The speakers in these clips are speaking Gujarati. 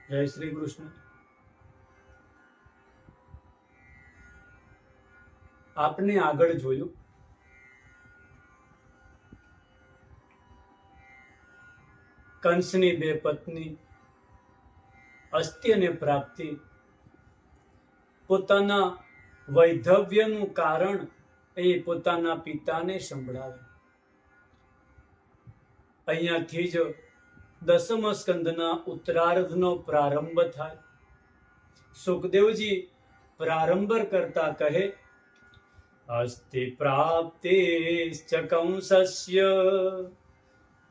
જય શ્રી કૃષ્ણ. આપને આગળ જોયું કંસની બે પત્ની અસ્ત્ય અને પ્રાપ્તિ પોતાના વૈધવ્યનું કારણ એ પોતાના પિતાને સંભળાવે. અહીંયાથી જ દસમ સ્કંદના ઉત્તરાર્ધનો પ્રારંભ થાય. સુખદેવજી પ્રારંભ કરતા કહે, અસ્તિ પ્રાપ્તિશ્ચ કંસસ્ય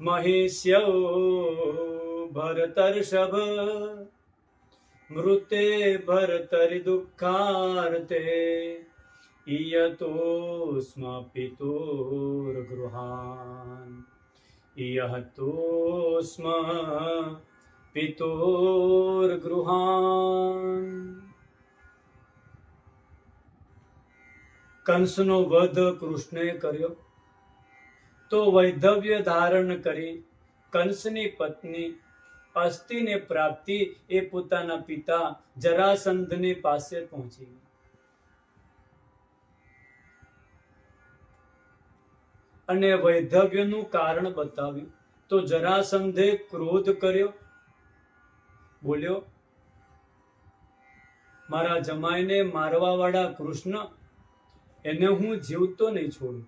મહિષ્યો ભરતર્ષભ મૃતે ભરતરિ દુઃખાર્તે ઇયતોસ્મ પિતુર્ગૃહાન ઇયતોસ્મ પિતુર્ગૃહાન. કંસનો વધ કૃષ્ણએ કર્યો તો વૈધવ્ય ધારણ કરી કંસની પત્ની અસ્તિને પ્રાપ્તિ એ પોતાના પિતા જરાસંધની પાસે પહોંચી. અને વૈધવ્યનું કારણ બતાવ્યું તો જરાસંધે ક્રોધ કર્યો, બોલ્યો, મારા જમાઈને મારવા વાળા કૃષ્ણ, એને હું જીવતો નહીં છોડું.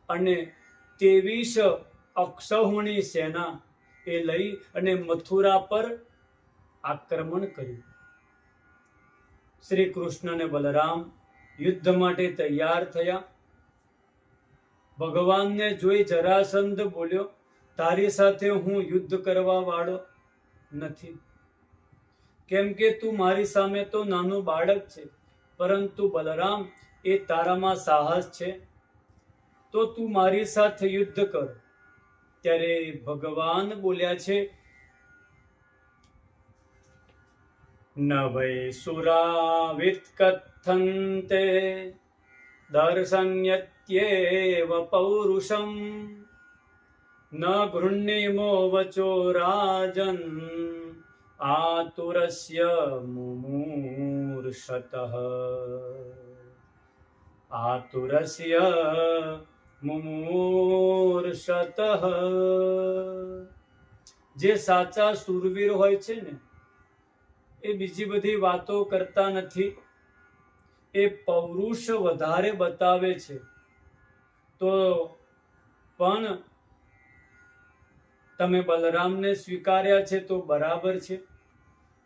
અને 23 અક્ષૌહિણી સેના એ લઈ અને મથુરા પર આક્રમણ કર્યું. શ્રી કૃષ્ણ અને બલરામ યુદ્ધ માટે તૈયાર થયા. ભગવાનને જોઈ જરાસંધ બોલ્યો, તારી સાથે હું યુદ્ધ કરવા વાળો નથી, કેમ કે તું મારી સામે તો નાનું બાળક છે, પરંતુ બલરામ એ તારામાં સાહસ છે, તો તું મારી સાથે યુદ્ધ કર. ત્યારે ભગવાન બોલ્યા છે, ન વૈ સુરા વિત્કથન્તે દર્શન્યત્યેવ પૌરુષમ ન ગૃહ્ણીમો વચો રાજન આતુરસ્ય મુમૂર્ષતઃ આતુરસ્ય મુમૂર્ષતઃ. જે સાચા શૂરવીર હોય છે ને, એ બીજી બધી વાતો કરતા નથી, એ પૌરુષ વધારે બતાવે છે. તો પણ તમે બલરામને સ્વીકાર્યા છે તો બરાબર છે.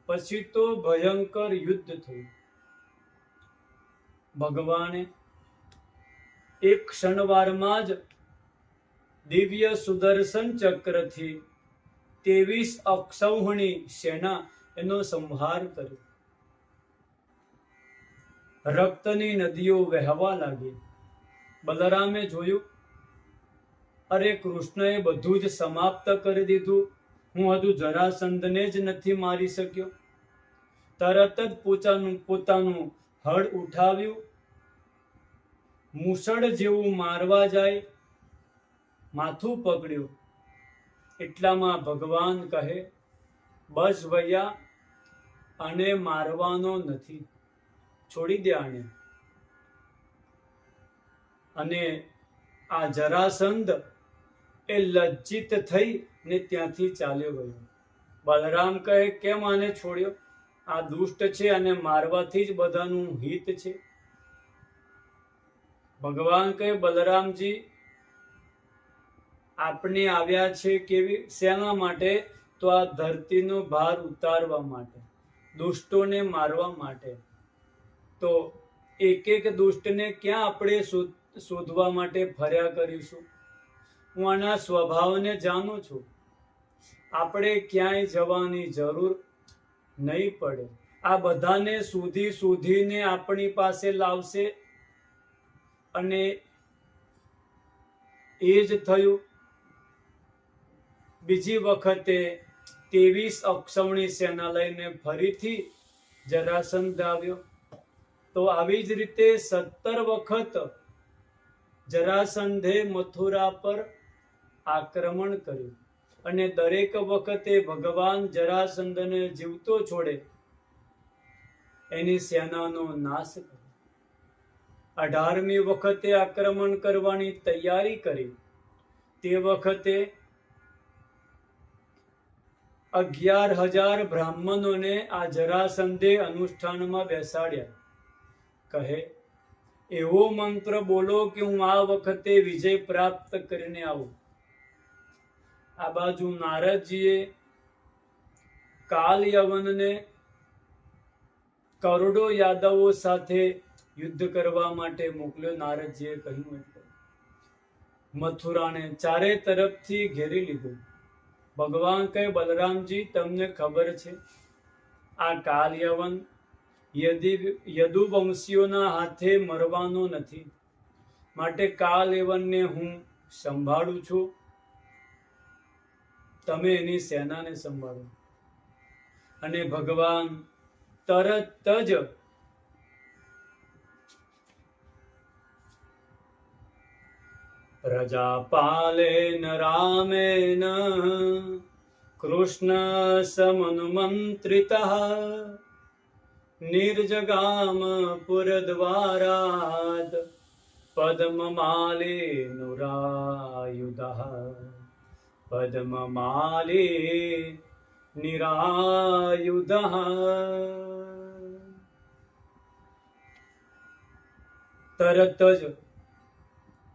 પછી તો ભયંકર યુદ્ધ થયું. ભગવાને એક ક્ષણવારમાં જ દિવ્ય સુદર્શન ચક્રથી 23 અક્ષૌહિણી સેના એનો સંહાર કર્યો. રક્તની નદીઓ વહેવા લાગી. બલરામે જોયું, અરે કૃષ્ણએ બધું જ સમાપ્ત કરી દીધું, હું હજુ જરાસંધને જ નથી મારી શક્યો. તરત જ પોતાનું હળ ઉઠાવ્યું, મૂસળ જેવું મારવા જાય, માથું પકડ્યું. એટલામાં ભગવાન કહે, બસ ભૈયા, આને મારવાનો નથી, છોડી દે આને. અને આ જરાસંધ એ લજ્જિત થઈ ને ત્યાંથી ચાલ્યો ગયો. બલરામ કહે, કેમ આને છોડ્યો? આ દુષ્ટ છે, અને મારવાથી જ બધાનું હિત છે. ભગવાન કહે, બલરામજી, આપણે આવ્યા છે કેવી શેના માટે? તો આ ધરતીનો ભાર ઉતારવા માટે, દુષ્ટોને મારવા માટે. તો એક એક દુષ્ટને ક્યાં આપણે શોધવા માટે ફર્યા કરીશું? હું આના સ્વભાવને જાણું છું. આપણે ક્યાંય જવાની જરૂર નહીં પડે. આ બધાને શોધીને આપણી પાસે લાવશે. અને એ જ થયું. બીજી વખતે 23 અક્ષૌહિણી સેના લઈને ફરીથી જરાસંધ આવ્યો. તો આવી જ રીતે 17 વખત જરાસંધે મથુરા પર આક્રમણ કર્યું. અને દરેક વખતે ભગવાન જરાસંધને જીવતો છોડે, એની સેનાનો નાશ કરે. 18મી વખતે આક્રમણ કરવાની તૈયારી કરી. તે વખતે 11,000 બ્રાહ્મણોને આ જરાસંધે અનુષ્ઠાનમાં બેસાડ્યા. કહે, એવો મંત્ર બોલો કે હું આ વખતે વિજય પ્રાપ્ત કરીને આવું. આ બાજુ નારદજીએ કાલ યવનને કરોડો યાદવો સાથે યુદ્ધ કરવા માટે મોકલ્યો. નારદજીએ કહ્યું એટલે મથુરાને ચારે તરફથી ઘેરી લીધું. ભગવાન કહે, બલરામજી, તમને ખબર છે આ કાલ યવન યદુવંશીઓના હાથે મરવાનો નથી, માટે કાલ યવનને હું સંભાળું છું, તમે એની સેનાને સંભાળો. અને ભગવાન તરત જ પ્રજાપાલેન રામેન કૃષ્ણ સમનુમંત્રિતઃ નિર્જગામ પુરદ્વારાદ પદ્મમાલિનુરાયુધઃ પદ્મમાલિનિરાયુધઃ. તરત જ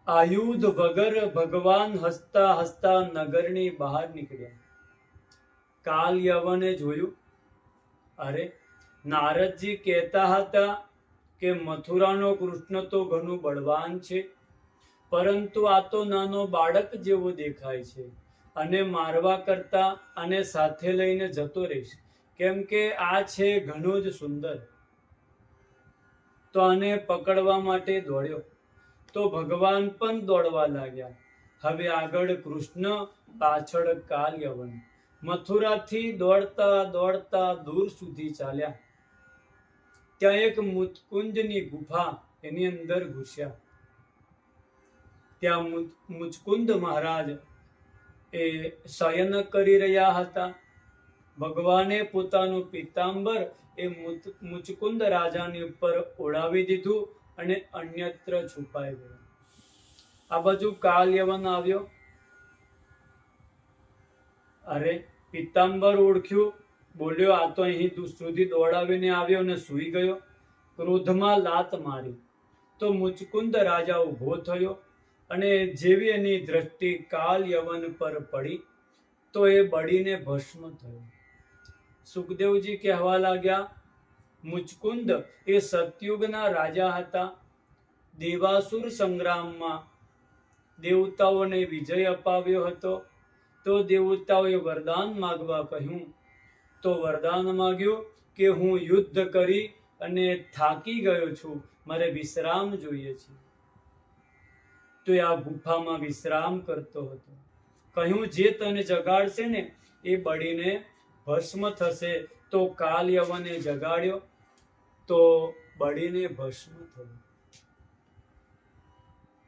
આયુધ વગર ભગવાન હસતા હસતા નગરની બહાર નીકળ્યા. કાલ યવને જોયું, અરે, નારદજી કહેતા હતા કે મથુરાનો કૃષ્ણ તો ઘણું બળવાન છે, પરંતુ આ તો નાનો બાળક જેવો દેખાય છે, અને મારવા કરતા આને સાથે લઈને જતો રહીશ, કેમ કે આ છે ઘણો જ સુંદર. તો આને પકડવા માટે દોડ્યો, તો ભગવાન પણ દોડવા લાગ્યા. હવે આગળ કૃષ્ણ, પાછળ કાલ યવન. મથુરાથી દોડતા દોડતા દૂર સુધી ચાલ્યા. ત્યાં એક મુચકુંદની ગુફા, એની અંદર ઘૂસ્યા. ત્યાં મુચકુંદ મહારાજ એ શયન કરી રહ્યા હતા. ભગવાને પોતાનું પીતાંબર એ મુચકુંદ રાજાની ઉપર ઓઢાવી દીધું અને અન્યત્ર છુપાઈ ગયો. આ બાજુ કાલ યવન આવ્યો. અરે, પીતાંબર ઓળખ્યું, બોલ્યો, આ તો અહીં સુધી દોડાવીને આવ્યો અને સૂઈ ગયો. ક્રોધમાં લાત મારી તો મુચકુંદ રાજા ઊભો થયો, અને જેવી એની દ્રષ્ટિ કાલ યવન પર પડી તો એ બળીને ભસ્મ થયો. સુખદેવજી કહેવા લાગ્યા, મુચકુંદ એ સતયુગના રાજા હતા. દેવાસુર સંગ્રામમાં દેવતાઓને વિજય અપાવ્યો હતો. તો દેવતાઓએ વરદાન માંગવા કહ્યું, તો વરદાન માંગ્યું કે હું યુદ્ધ કરી અને થાકી ગયો છું, મારે વિશ્રામ જોઈએ છે. તો એ આ ગુફામાં વિશ્રામ કરતો હતો. કહ્યું, જે તને જગાડશે ને એ બળીને ભસ્મ થશે. તો કાલ યવને જગાડ્યો તો બળીને ભસ્મ થયો.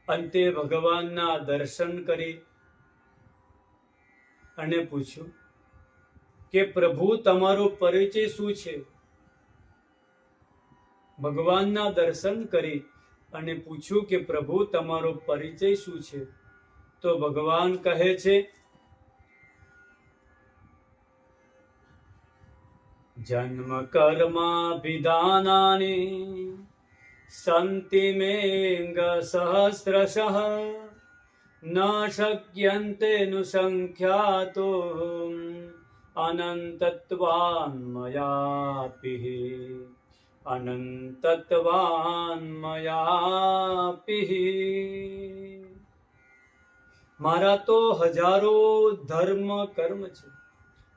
અંતે ભગવાનના દર્શન કરી અને પૂછ્યું કે પ્રભુ, તમારો પરિચય શું છે? ભગવાનના દર્શન કરી અને પૂછ્યું કે પ્રભુ, તમારો પરિચય શું છે? તો ભગવાન કહે છે, જન્મ કર્માભિધાનાની સંતિ મેંગ સહસ્રશઃ ન શક્યન્તે નુસંખ્યાતો અનંતત્વાન મયાપિ અનંતત્વાન મયાપિ. મારા તો હજારો ધર્મ કર્મ છે,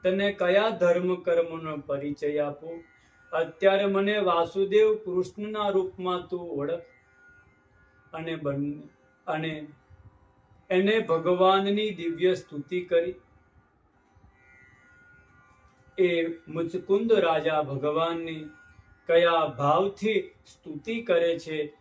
તને કયા ધર્મ કર્મનો પરિચય આપું? અત્યારે મને વાસુદેવ કૃષ્ણના રૂપમાં તું ઓળખ. અને એને ભગવાનની દિવ્ય સ્તુતિ કરી. એ મુચકુંદ રાજા ભગવાનની કયા ભાવથી સ્તુતિ કરે છે